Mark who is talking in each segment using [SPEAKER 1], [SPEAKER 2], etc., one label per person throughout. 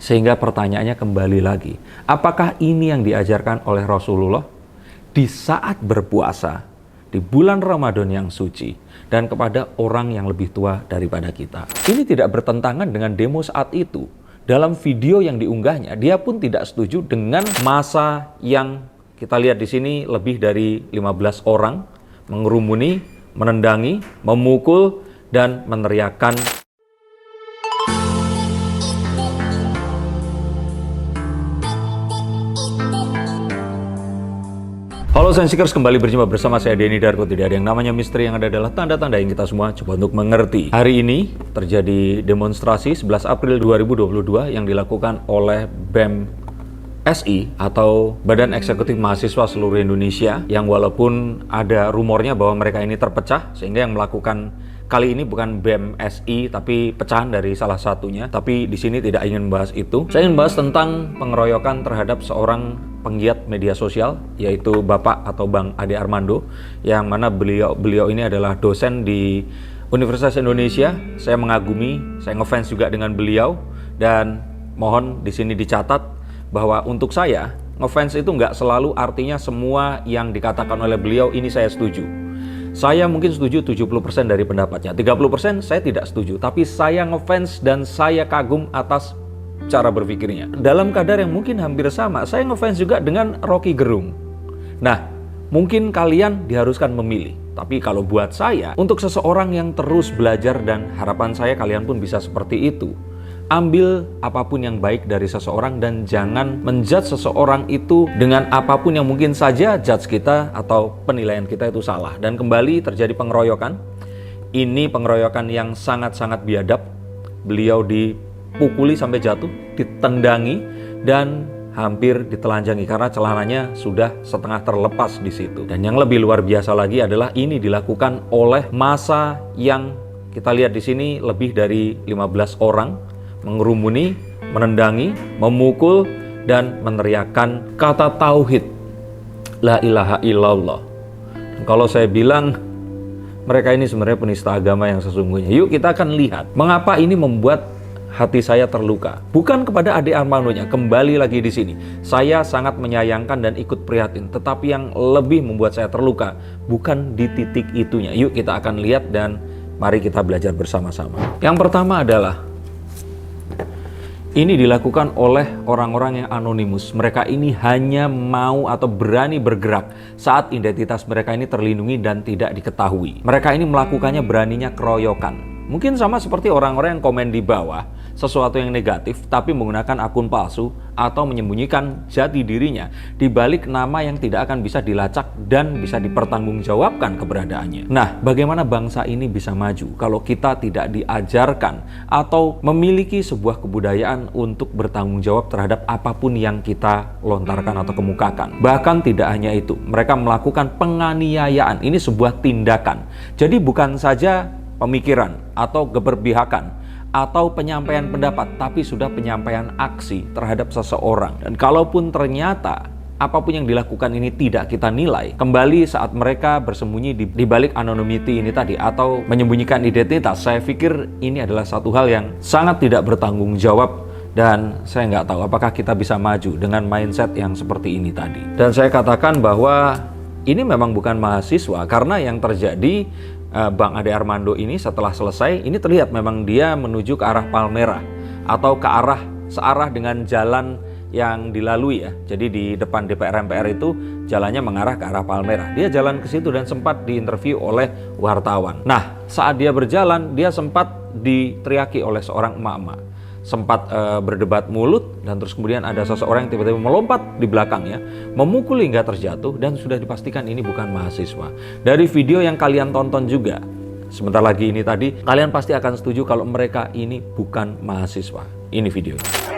[SPEAKER 1] Sehingga pertanyaannya kembali lagi, apakah ini yang diajarkan oleh Rasulullah di saat berpuasa, di bulan Ramadan yang suci, dan kepada orang yang lebih tua daripada kita? Ini tidak bertentangan dengan demo saat itu. Dalam video yang diunggahnya, dia pun tidak setuju dengan massa yang kita lihat di sini lebih dari 15 orang mengerumuni, menendangi, memukul, dan meneriakkan. Halo Sensikers, kembali berjumpa bersama saya Denny Darko. Tidak ada yang namanya misteri, yang ada adalah tanda-tanda yang kita semua coba untuk mengerti. Hari ini terjadi demonstrasi 11 April 2022 yang dilakukan oleh BEM SI atau Badan Eksekutif Mahasiswa Seluruh Indonesia, yang walaupun ada rumornya bahwa mereka ini terpecah sehingga yang melakukan kali ini bukan BEM SI tapi pecahan dari salah satunya. Tapi di sini tidak ingin membahas itu. Saya ingin bahas tentang pengeroyokan terhadap seorang penggiat media sosial, yaitu Bapak atau Bang Ade Armando, yang mana beliau ini adalah dosen di Universitas Indonesia. Saya mengagumi, saya ngefans juga dengan beliau, dan mohon di sini dicatat bahwa untuk saya ngefans itu nggak selalu artinya semua yang dikatakan oleh beliau ini saya setuju. Saya mungkin setuju 70% dari pendapatnya, 30% saya tidak setuju, tapi saya ngefans dan saya kagum atas cara berpikirnya. Dalam kadar yang mungkin hampir sama, saya ngefans juga dengan Rocky Gerung. Nah, mungkin kalian diharuskan memilih. Tapi kalau buat saya, untuk seseorang yang terus belajar, dan harapan saya kalian pun bisa seperti itu, ambil apapun yang baik dari seseorang dan jangan menjudge seseorang itu dengan apapun yang mungkin saja judge kita atau penilaian kita itu salah. Dan kembali terjadi pengeroyokan. Ini pengeroyokan yang sangat-sangat biadab. Beliau dipukuli sampai jatuh, ditendangi, dan hampir ditelanjangi karena celananya sudah setengah terlepas di situ. Dan yang lebih luar biasa lagi adalah ini dilakukan oleh massa yang kita lihat di sini lebih dari 15 orang mengerumuni, menendangi, memukul, dan meneriakkan kata tauhid, la ilaha illallah. Dan kalau saya bilang mereka ini sebenarnya penista agama yang sesungguhnya. Yuk kita akan lihat mengapa ini membuat hati saya terluka. Bukan kepada Ade Armando-nya, kembali lagi di sini. Saya sangat menyayangkan dan ikut prihatin, tetapi yang lebih membuat saya terluka bukan di titik itunya. Yuk kita akan lihat dan mari kita belajar bersama-sama. Yang pertama adalah ini dilakukan oleh orang-orang yang anonimus. Mereka ini hanya mau atau berani bergerak saat identitas mereka ini terlindungi dan tidak diketahui. Mereka ini melakukannya beraninya keroyokan. Mungkin sama seperti orang-orang yang komen di bawah sesuatu yang negatif tapi menggunakan akun palsu atau menyembunyikan jati dirinya di balik nama yang tidak akan bisa dilacak dan bisa dipertanggungjawabkan keberadaannya. Nah, bagaimana bangsa ini bisa maju kalau kita tidak diajarkan atau memiliki sebuah kebudayaan untuk bertanggung jawab terhadap apapun yang kita lontarkan atau kemukakan. Bahkan tidak hanya itu, mereka melakukan penganiayaan. Ini sebuah tindakan. Jadi bukan saja pemikiran atau keberpihakan atau penyampaian pendapat, tapi sudah penyampaian aksi terhadap seseorang. Dan kalaupun ternyata apapun yang dilakukan ini tidak kita nilai, kembali saat mereka bersembunyi di balik anonymity ini tadi atau menyembunyikan identitas, saya pikir ini adalah satu hal yang sangat tidak bertanggung jawab. Dan saya nggak tahu apakah kita bisa maju dengan mindset yang seperti ini tadi. Dan saya katakan bahwa ini memang bukan mahasiswa, karena yang terjadi Bang Ade Armando ini setelah selesai, ini terlihat memang dia menuju ke arah Palmerah atau ke arah searah dengan jalan yang dilalui ya. Jadi di depan DPR MPR itu jalannya mengarah ke arah Palmerah. Dia jalan ke situ dan sempat diinterview oleh wartawan. Nah, saat dia berjalan, dia sempat diteriaki oleh seorang emak-emak. Sempat berdebat mulut, dan terus kemudian ada seseorang yang tiba-tiba melompat di belakangnya, memukul hingga terjatuh, dan sudah dipastikan ini bukan mahasiswa. Dari video yang kalian tonton juga sebentar lagi ini tadi, kalian pasti akan setuju kalau mereka ini bukan mahasiswa. Ini videonya.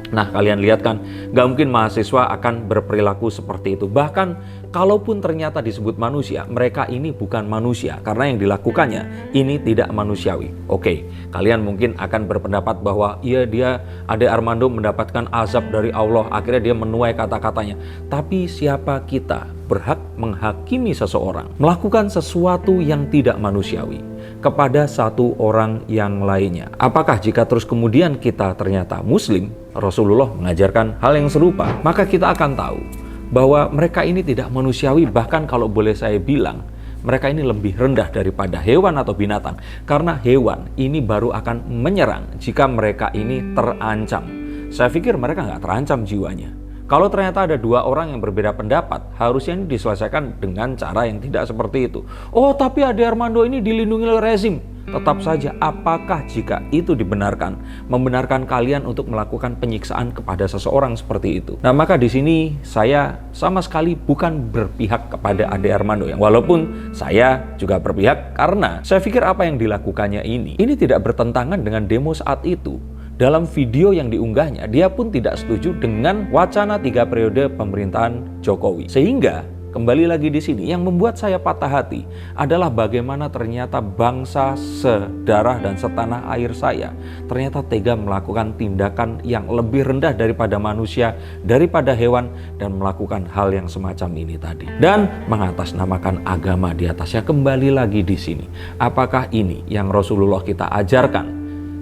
[SPEAKER 1] Nah, kalian lihat kan, gak mungkin mahasiswa akan berperilaku seperti itu. Bahkan kalaupun ternyata disebut manusia, mereka ini bukan manusia karena yang dilakukannya ini tidak manusiawi. Oke, kalian mungkin akan berpendapat bahwa iya, dia Ade Armando mendapatkan azab dari Allah, akhirnya dia menuai kata-katanya. Tapi siapa kita berhak menghakimi seseorang melakukan sesuatu yang tidak manusiawi kepada satu orang yang lainnya? Apakah jika terus kemudian kita ternyata Muslim, Rasulullah mengajarkan hal yang serupa, maka kita akan tahu bahwa mereka ini tidak manusiawi, bahkan kalau boleh saya bilang, mereka ini lebih rendah daripada hewan atau binatang. Karena hewan ini baru akan menyerang jika mereka ini terancam. Saya pikir mereka nggak terancam jiwanya. Kalau ternyata ada dua orang yang berbeda pendapat, harusnya ini diselesaikan dengan cara yang tidak seperti itu. Oh, tapi Ade Armando ini dilindungi oleh rezim. Tetap saja, apakah jika itu dibenarkan, membenarkan kalian untuk melakukan penyiksaan kepada seseorang seperti itu? Nah, maka di sini saya sama sekali bukan berpihak kepada Ade Armando, yang walaupun saya juga berpihak karena saya pikir apa yang dilakukannya ini tidak bertentangan dengan demo saat itu. Dalam video yang diunggahnya, dia pun tidak setuju dengan wacana 3 periode pemerintahan Jokowi. Sehingga kembali lagi di sini, yang membuat saya patah hati adalah bagaimana ternyata bangsa sedarah dan setanah air saya ternyata tega melakukan tindakan yang lebih rendah daripada manusia, daripada hewan, dan melakukan hal yang semacam ini tadi. Dan mengatasnamakan agama di atasnya. Kembali lagi di sini, apakah ini yang Rasulullah kita ajarkan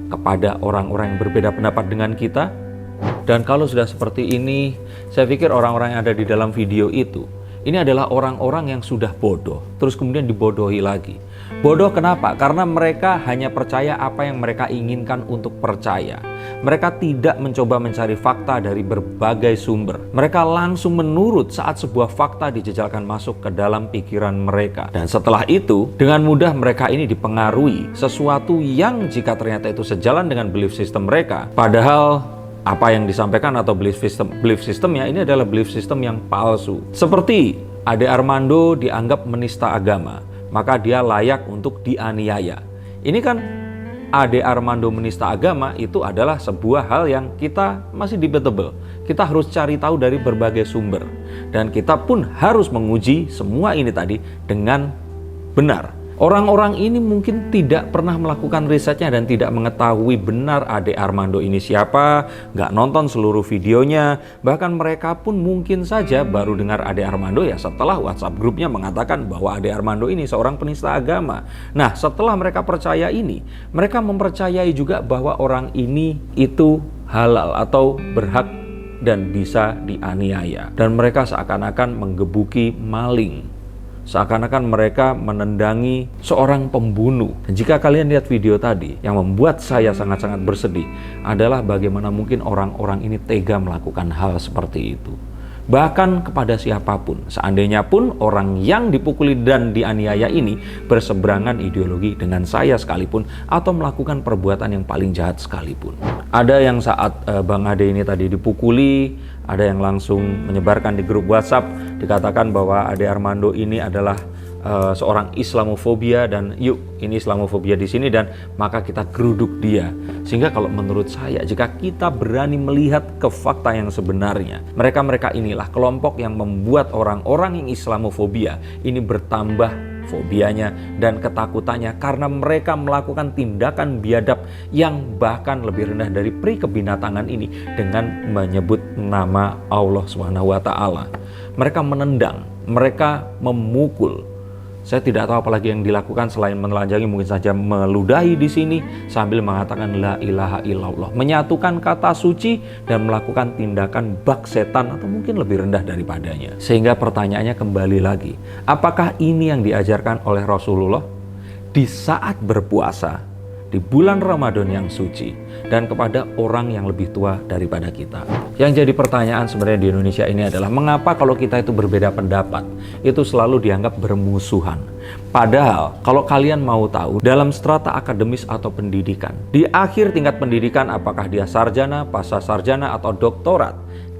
[SPEAKER 1] kepada orang-orang yang berbeda pendapat dengan kita? Dan kalau sudah seperti ini, saya pikir orang-orang yang ada di dalam video itu, ini adalah orang-orang yang sudah bodoh, terus kemudian dibodohi lagi. Bodoh kenapa? Karena mereka hanya percaya apa yang mereka inginkan untuk percaya. Mereka tidak mencoba mencari fakta dari berbagai sumber. Mereka langsung menurut saat sebuah fakta dijejalkan masuk ke dalam pikiran mereka. Dan setelah itu, dengan mudah mereka ini dipengaruhi sesuatu yang jika ternyata itu sejalan dengan belief system mereka. Padahal apa yang disampaikan atau belief systemnya ini adalah belief system yang palsu. Seperti Ade Armando dianggap menista agama, maka dia layak untuk dianiaya. Ini kan Ade Armando menista agama itu adalah sebuah hal yang kita masih debatable. Kita harus cari tahu dari berbagai sumber. Dan kita pun harus menguji semua ini tadi dengan benar. Orang-orang ini mungkin tidak pernah melakukan risetnya dan tidak mengetahui benar Ade Armando ini siapa, nggak nonton seluruh videonya. Bahkan mereka pun mungkin saja baru dengar Ade Armando ya setelah WhatsApp grupnya mengatakan bahwa Ade Armando ini seorang penista agama. Nah, setelah mereka percaya ini, mereka mempercayai juga bahwa orang ini itu halal atau berhak dan bisa dianiaya. Dan mereka seakan-akan menggebuki maling. Seakan-akan mereka menendangi seorang pembunuh. Dan jika kalian lihat video tadi, yang membuat saya sangat-sangat bersedih adalah bagaimana mungkin orang-orang ini tega melakukan hal seperti itu. Bahkan kepada siapapun, seandainya pun orang yang dipukuli dan dianiaya ini berseberangan ideologi dengan saya sekalipun, atau melakukan perbuatan yang paling jahat sekalipun. Ada yang saat Bang Ade ini tadi dipukuli, ada yang langsung menyebarkan di grup WhatsApp, dikatakan bahwa Ade Armando ini adalah seorang Islamofobia dan yuk ini Islamofobia di sini dan maka kita geruduk dia. Sehingga kalau menurut saya, jika kita berani melihat ke fakta yang sebenarnya, mereka inilah kelompok yang membuat orang-orang yang Islamofobia ini bertambah fobianya dan ketakutannya karena mereka melakukan tindakan biadab yang bahkan lebih rendah dari peri kebinatangan ini dengan menyebut nama Allah SWT. Mereka menendang, mereka memukul. Saya tidak tahu apalagi yang dilakukan selain menelanjangi, mungkin saja meludahi di sini sambil mengatakan la ilaha illallah, menyatukan kata suci dan melakukan tindakan bak setan atau mungkin lebih rendah daripadanya. Sehingga pertanyaannya kembali lagi, apakah ini yang diajarkan oleh Rasulullah di saat berpuasa di bulan Ramadan yang suci dan kepada orang yang lebih tua daripada kita? Yang jadi pertanyaan sebenarnya di Indonesia ini adalah mengapa kalau kita itu berbeda pendapat itu selalu dianggap bermusuhan? Padahal kalau kalian mau tahu, dalam strata akademis atau pendidikan, di akhir tingkat pendidikan apakah dia sarjana, pasca sarjana atau doktorat,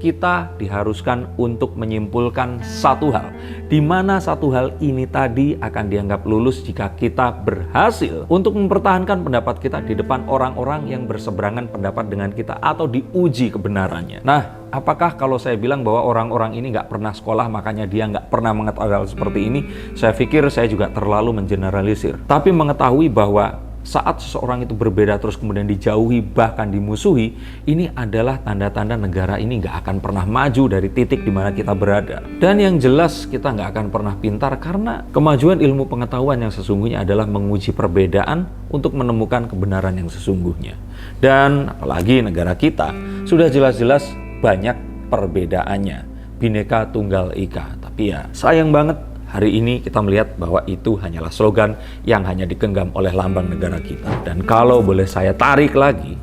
[SPEAKER 1] kita diharuskan untuk menyimpulkan satu hal, di mana satu hal ini tadi akan dianggap lulus jika kita berhasil untuk mempertahankan pendapat kita di depan orang-orang yang berseberangan pendapat dengan kita atau diuji kebenarannya. Nah, apakah kalau saya bilang bahwa orang-orang ini nggak pernah sekolah makanya dia nggak pernah mengetahui hal seperti ini? Saya pikir saya juga terlalu mengeneralisir. Tapi mengetahui bahwa saat seseorang itu berbeda terus kemudian dijauhi bahkan dimusuhi, ini adalah tanda-tanda negara ini nggak akan pernah maju dari titik di mana kita berada. Dan yang jelas kita nggak akan pernah pintar karena kemajuan ilmu pengetahuan yang sesungguhnya adalah menguji perbedaan untuk menemukan kebenaran yang sesungguhnya. Dan apalagi negara kita sudah jelas-jelas banyak perbedaannya, Bhinneka Tunggal Ika. Tapi ya sayang banget hari ini kita melihat bahwa itu hanyalah slogan yang hanya digenggam oleh lambang negara kita. Dan kalau boleh saya tarik lagi,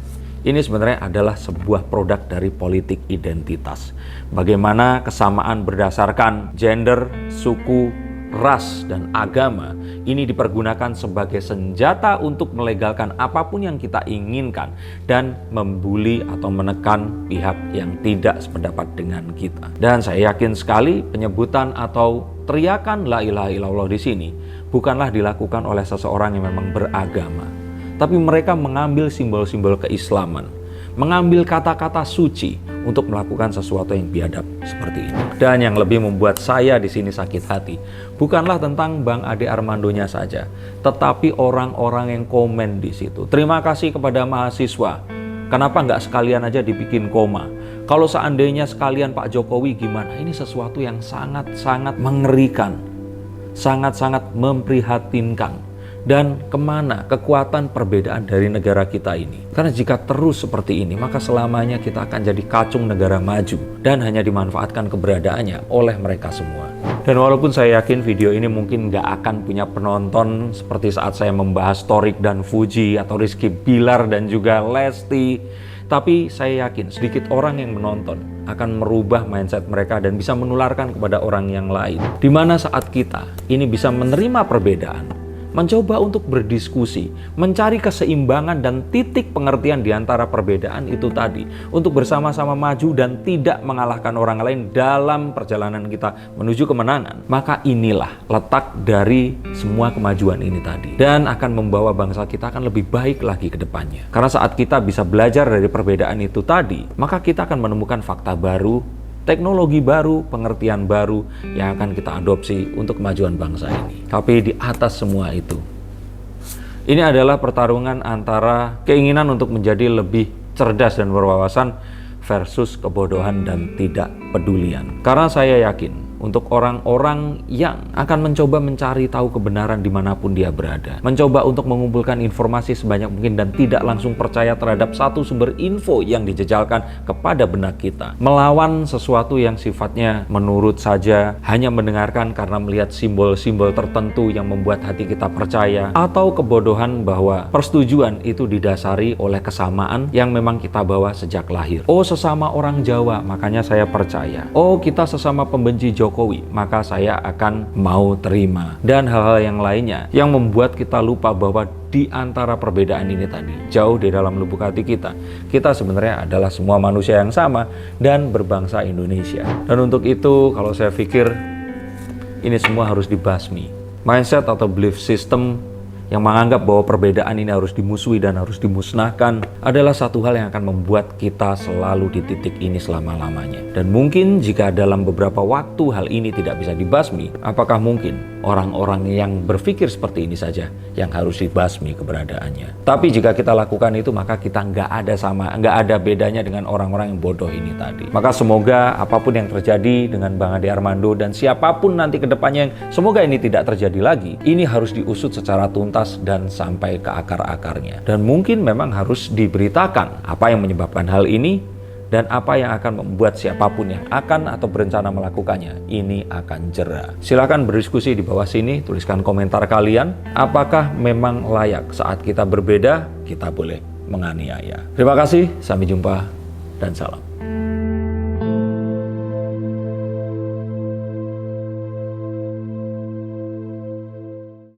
[SPEAKER 1] ini sebenarnya adalah sebuah produk dari politik identitas. Bagaimana kesamaan berdasarkan gender, suku, ras, dan agama ini dipergunakan sebagai senjata untuk melegalkan apapun yang kita inginkan dan membuli atau menekan pihak yang tidak sependapat dengan kita. Dan saya yakin sekali penyebutan atau teriakan la ilaha illallah di sini bukanlah dilakukan oleh seseorang yang memang beragama, tapi mereka mengambil simbol-simbol keislaman, mengambil kata-kata suci untuk melakukan sesuatu yang biadab seperti ini. Dan yang lebih membuat saya di sini sakit hati bukanlah tentang Bang Ade Armandonya saja, tetapi orang-orang yang komen di situ. Terima kasih kepada mahasiswa. Kenapa nggak sekalian aja dibikin koma? Kalau seandainya sekalian Pak Jokowi gimana? Ini sesuatu yang sangat-sangat mengerikan, sangat-sangat memprihatinkan. Dan kemana kekuatan perbedaan dari negara kita ini? Karena jika terus seperti ini, maka selamanya kita akan jadi kacung negara maju dan hanya dimanfaatkan keberadaannya oleh mereka semua. Dan walaupun saya yakin video ini mungkin nggak akan punya penonton seperti saat saya membahas Torik dan Fuji atau Rizky Bilar dan juga Lesti, tapi saya yakin sedikit orang yang menonton akan merubah mindset mereka dan bisa menularkan kepada orang yang lain. Dimana saat kita ini bisa menerima perbedaan, mencoba untuk berdiskusi, mencari keseimbangan dan titik pengertian di antara perbedaan itu tadi, untuk bersama-sama maju dan tidak mengalahkan orang lain dalam perjalanan kita menuju kemenangan, maka inilah letak dari semua kemajuan ini tadi, dan akan membawa bangsa kita akan lebih baik lagi ke depannya. Karena saat kita bisa belajar dari perbedaan itu tadi, maka kita akan menemukan fakta baru, teknologi baru, pengertian baru yang akan kita adopsi untuk kemajuan bangsa ini. Tapi di atas semua itu, ini adalah pertarungan antara keinginan untuk menjadi lebih cerdas dan berwawasan versus kebodohan dan tidak pedulian. Karena saya yakin untuk orang-orang yang akan mencoba mencari tahu kebenaran dimanapun dia berada, mencoba untuk mengumpulkan informasi sebanyak mungkin dan tidak langsung percaya terhadap satu sumber info yang dijejalkan kepada benak kita, melawan sesuatu yang sifatnya menurut saja, hanya mendengarkan karena melihat simbol-simbol tertentu yang membuat hati kita percaya, atau kebodohan bahwa persetujuan itu didasari oleh kesamaan yang memang kita bawa sejak lahir. Oh, sesama orang Jawa, makanya saya percaya. Oh, kita sesama pembenci Jokowi, maka saya akan mau terima. Dan hal-hal yang lainnya yang membuat kita lupa bahwa di antara perbedaan ini tadi, jauh di dalam lubuk hati kita sebenarnya adalah semua manusia yang sama dan berbangsa Indonesia. Dan untuk itu, kalau saya pikir ini semua harus dibasmi. Mindset atau belief system yang menganggap bahwa perbedaan ini harus dimusuhi dan harus dimusnahkan adalah satu hal yang akan membuat kita selalu di titik ini selama-lamanya. Dan mungkin jika dalam beberapa waktu hal ini tidak bisa dibasmi, apakah mungkin orang-orang yang berpikir seperti ini saja yang harus dibasmi keberadaannya? Tapi jika kita lakukan itu, maka kita nggak ada bedanya dengan orang-orang yang bodoh ini tadi. Maka semoga apapun yang terjadi dengan Bang Ade Armando dan siapapun nanti ke depannya, semoga ini tidak terjadi lagi. Ini harus diusut secara tuntas dan sampai ke akar-akarnya. Dan mungkin memang harus diberitakan apa yang menyebabkan hal ini dan apa yang akan membuat siapapun yang akan atau berencana melakukannya ini akan jera. Silakan berdiskusi di bawah sini, tuliskan komentar kalian. Apakah memang layak saat kita berbeda, kita boleh menganiaya? Terima kasih, sampai jumpa dan salam.